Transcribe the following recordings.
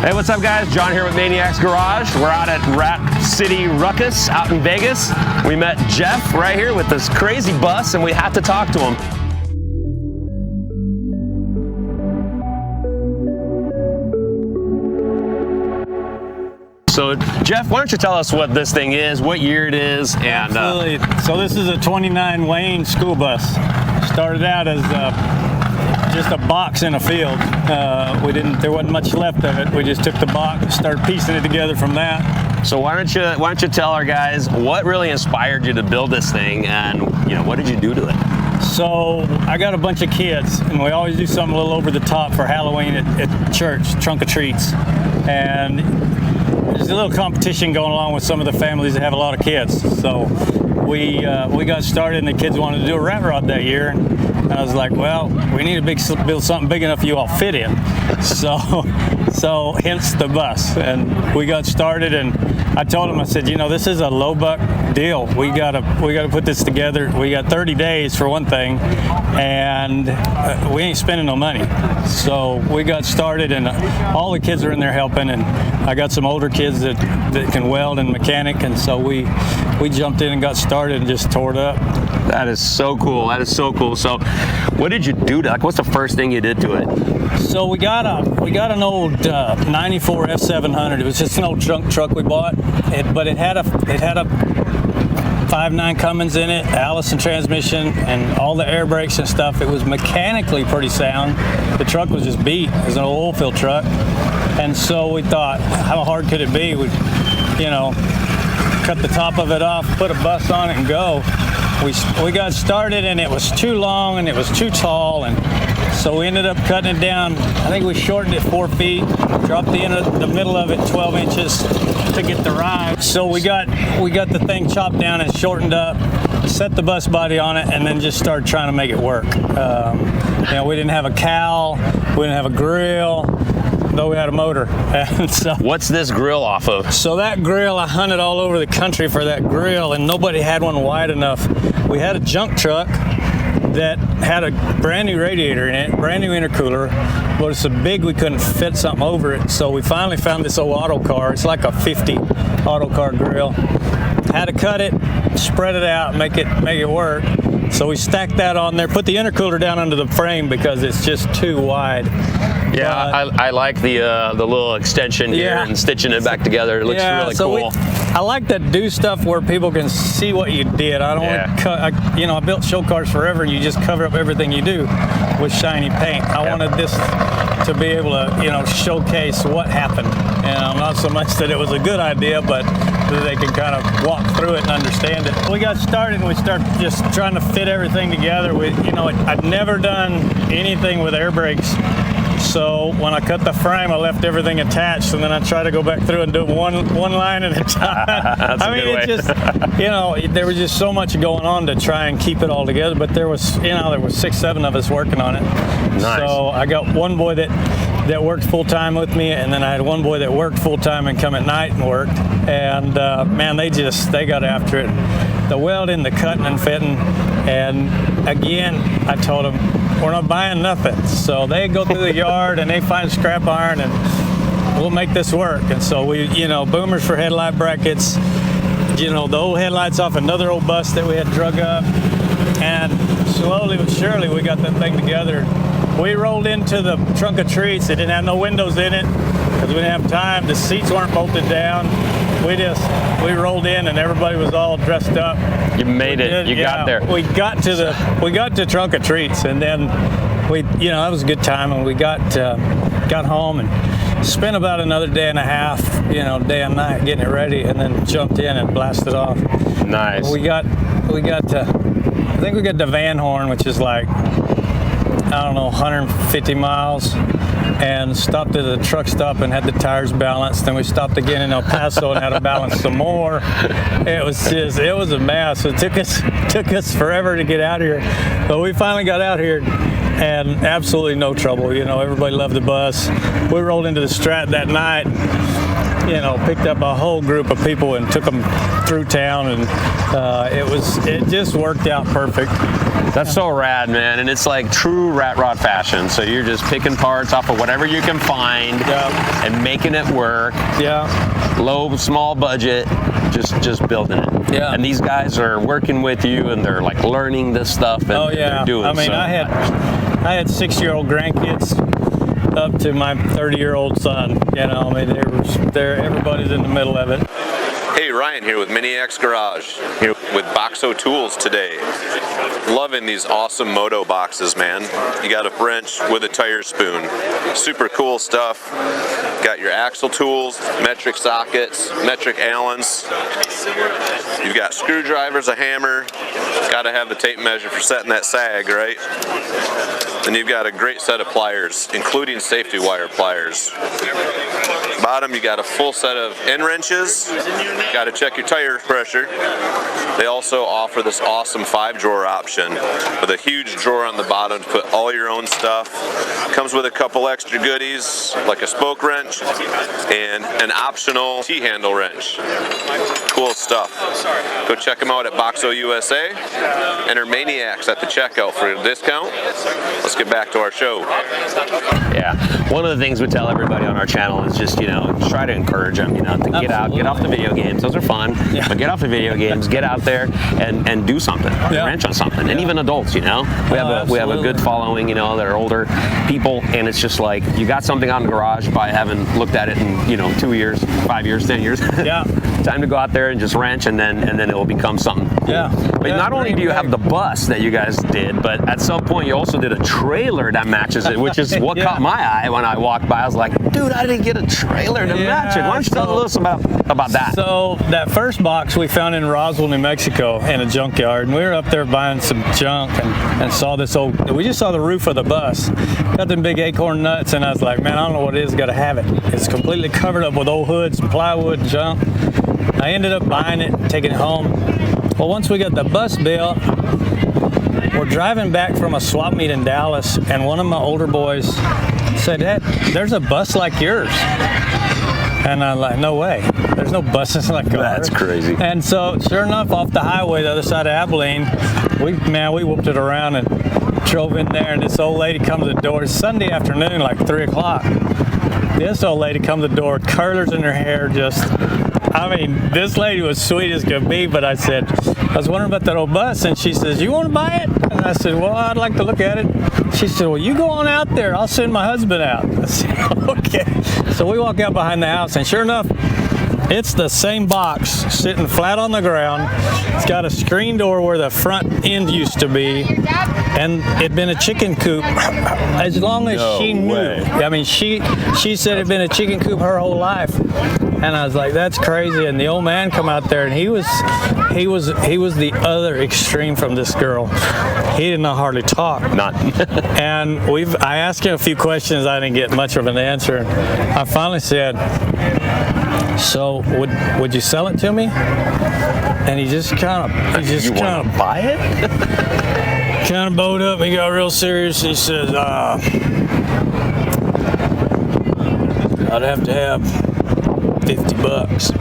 Hey, what's up guys? John here with Maniacs Garage. We're out at Rat City Rukkas out in Vegas. We met Jeff right here with this crazy bus and we had to talk to him. So Jeff, why don't you tell us what this thing is, what year it is, and Absolutely. So this is a 29 Wayne school bus. Started out as just a box in a field. There wasn't much left of it. We just took the box, started piecing it together from that. So why don't you tell our guys what really inspired you to build this thing, and what did you do to it? So I got a bunch of kids, and we always do something a little over the top for Halloween at church, trunk or treats, and there's a little competition going along with some of the families that have a lot of kids. So we got started, and the kids wanted to do a Ratrod that year. And I was like, well, we need to build something big enough you all fit in. So hence the bus. And we got started, and I told them, I said, this is a low buck deal. We gotta put this together. We got 30 days for one thing, and we ain't spending no money. So we got started, and all the kids are in there helping, and I got some older kids that can weld and mechanic, and so we jumped in and got started and just tore it up. That is so cool. That is so cool. So what did you do to it? Like, what's the first thing you did to it? So we got an old 94 F700. It was just an old junk truck we bought, but it had a 5.9 Cummins in it, Allison transmission, and all the air brakes and stuff. It was mechanically pretty sound. The truck was just beat. It was an oil field truck, and so we thought, how hard could it be? We, cut the top of it off, put a bus on it, and go. We got started, and it was too long and it was too tall, and so we ended up cutting it down. I think we shortened it 4 feet, dropped the middle of it 12 inches to get the ride. So we got the thing chopped down and shortened up, set the bus body on it, and then just started trying to make it work. We didn't have a cowl, we didn't have a grill, though we had a motor. And so, what's this grill off of? So that grill, I hunted all over the country for that grill, and nobody had one wide enough. We had a junk truck that had a brand new radiator in it, brand new intercooler, but it's so big we couldn't fit something over it. So we finally found this old auto car. It's like a 50 auto car grill. Had to cut it, spread it out, make it work. So we stacked that on there, put the intercooler down under the frame because it's just too wide. Yeah, I like the little extension here and stitching it back together. It looks really cool. I like to do stuff where people can see what you did. I don't want to cut. I built show cars forever, and you just cover up everything you do with shiny paint. I wanted this to be able to, showcase what happened. And not so much that it was a good idea, but that they can kind of walk through it and understand it. We got started, and we started just trying to fit everything together. I'd never done anything with air brakes. So when I cut the frame, I left everything attached, and then I tried to go back through and do one line at a time. That's a good way. There was just so much going on to try and keep it all together. But there was 6-7 of us working on it. Nice. So I got one boy that worked full time with me, and then I had one boy that worked full time and come at night and worked. And man, they got after it. The welding, the cutting and fitting, and again, I told them, we're not buying nothing. So they go through the yard and they find scrap iron, and we'll make this work. And so we, boomers for headlight brackets, the old headlights off another old bus that we had drug up, and slowly but surely we got that thing together. We rolled into the trunk of treats. It didn't have no windows in it because we didn't have time. The seats weren't bolted down. We rolled in, and everybody was all dressed up. You made it. You got there. We got to trunk of treats, and then that was a good time. And we got home and spent about another day and a half, day and night getting it ready, and then jumped in and blasted off. Nice. I think we got to Van Horn, which is like, 150 miles, and stopped at a truck stop and had the tires balanced. Then we stopped again in El Paso and had to balance some more. It was a mess. It took us forever to get out here, but we finally got out here, and absolutely no trouble. Everybody loved the bus. We rolled into the Strat that night, picked up a whole group of people and took them through town, and it just worked out perfect. That's so rad, man. And it's like true rat rod fashion. So you're just picking parts off of whatever you can find and making it work. Low, small budget, just building it. And these guys are working with you, and they're like learning this stuff. And, and they're doing. I mean, I had 6-year-old grandkids up to my 30-year-old son. You know, I mean, everybody's in the middle of it. Hey, Ryan here with Maniacs Garage, here with Boxo Tools today. Loving these awesome moto boxes, man. You got a wrench with a tire spoon. Super cool stuff. Got your axle tools, metric sockets, metric Allens. You've got screwdrivers, a hammer. Got to have the tape measure for setting that sag, right? And you've got a great set of pliers, including safety wire pliers. Bottom, you got a full set of end wrenches. Got to check your tire pressure. They also offer this awesome 5-drawer option with a huge drawer on the bottom to put all your own stuff. Comes with a couple extra goodies like a spoke wrench and an optional T-handle wrench. Cool stuff. Go check them out at Boxo USA. Enter Maniacs at the checkout for a discount. Let's get back to our show. Yeah, one of the things we tell everybody on our channel is just, you know, try to encourage them, you know, to get out, get off the video games. Those are fun, but get off the video games, get out there and do something, wrench on something, and even adults, you know. We have a good following, you know, that are older people, and it's just like you got something out in the garage by having looked at it in, you know, 2 years, 5 years, 10 years. Time to go out there and just wrench, and then it will become something. But not only do you have the bus that you guys did, but at some point you also did a trailer that matches it, which is what caught my eye when I walked by. I was like, dude, I didn't get a trailer to match it. Why don't you tell us about that? So that first box we found in Roswell, New Mexico in a junkyard, and we were up there buying some junk and saw this we just saw the roof of the bus. Got them big acorn nuts, and I was like, man, I don't know what it is, gotta have it. It's completely covered up with old hoods and plywood and junk. I ended up buying it, taking it home. Well, once we got the bus built, we're driving back from a swap meet in Dallas, and one of my older boys said, hey, there's a bus like yours. And I'm like, no way. There's no buses like ours. That's crazy. And so, sure enough, off the highway, the other side of Abilene, we whooped it around and drove in there, and this old lady comes to the door. It's Sunday afternoon, like 3 o'clock. This old lady comes to the door, curlers in her hair, I mean, this lady was sweet as could be, but I was wondering about that old bus, and she says, you want to buy it? And I said, well, I'd like to look at it. She said, well, you go on out there. I'll send my husband out. I said, okay. So we walk out behind the house, and sure enough, it's the same box sitting flat on the ground. It's got a screen door where the front end used to be, and it'd been a chicken coop as long as she knew. I mean, she said it'd been a chicken coop her whole life. And I was like, that's crazy. And the old man come out there, and he was the other extreme from this girl. He didn't know hardly talk. None. And I asked him a few questions. I didn't get much of an answer. I finally said, so would you sell it to me? And he just kind of buy it? Kind of bowed up. He got real serious. He says, I'd have to have $50.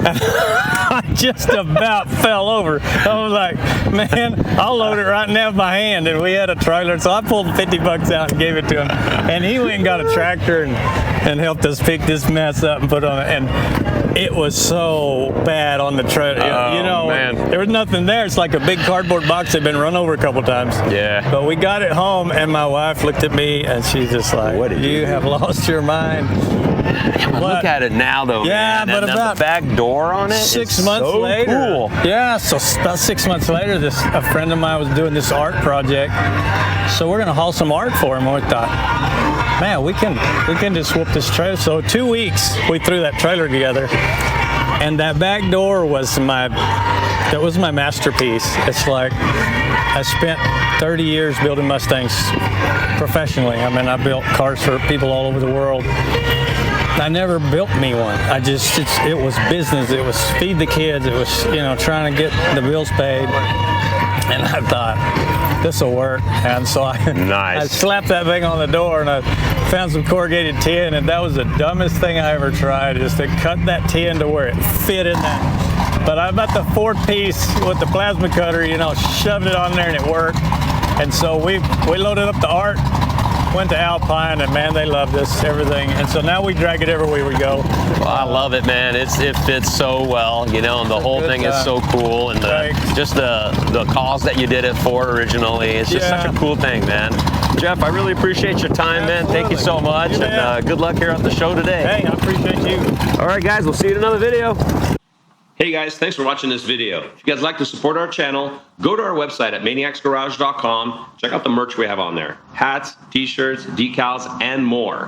I just about fell over. I was like, man, I'll load it right now with my hand. And we had a trailer, so I pulled $50 out and gave it to him. And he went and got a tractor and helped us pick this mess up and put it on it. And it was so bad on the trailer. You know, man. There was nothing there. It's like a big cardboard box that had been run over a couple times. Yeah. But we got it home, and my wife looked at me, and she's just like, what did you have lost your mind. Look at it now, though. Yeah, man. but about the back door on it. 6 months later. Cool. Yeah, so about 6 months later, a friend of mine was doing this art project. So we're gonna haul some art for him. And we thought, man, we can just whoop this trailer. So 2 weeks we threw that trailer together, and that back door was my masterpiece. It's like I spent 30 years building Mustangs professionally. I mean, I built cars for people all over the world. I never built me one. It was business. It was feed the kids. It was, trying to get the bills paid. And I thought, this will work. And so I slapped that thing on the door, and I found some corrugated tin, and that was the dumbest thing I ever tried, is to cut that tin to where it fit in that. But I'm at the fourth piece with the plasma cutter, you know, shoved it on there and it worked. And so we loaded up the Art, went to Alpine, and man, they loved us, everything. And so now we drag it everywhere we go. Well, I love it, man. It fits so well, you know, and the whole thing is so cool. And just the cause that you did it for originally, it's just such a cool thing, man. Jeff, I really appreciate your time, man. Thank you so much, and good luck here at the show today. Hey, I appreciate you. All right, guys, we'll see you in another video. Hey guys, thanks for watching this video. If you guys like to support our channel, go to our website at maniacsgarage.com. Check out the merch we have on there. Hats, t-shirts, decals, and more.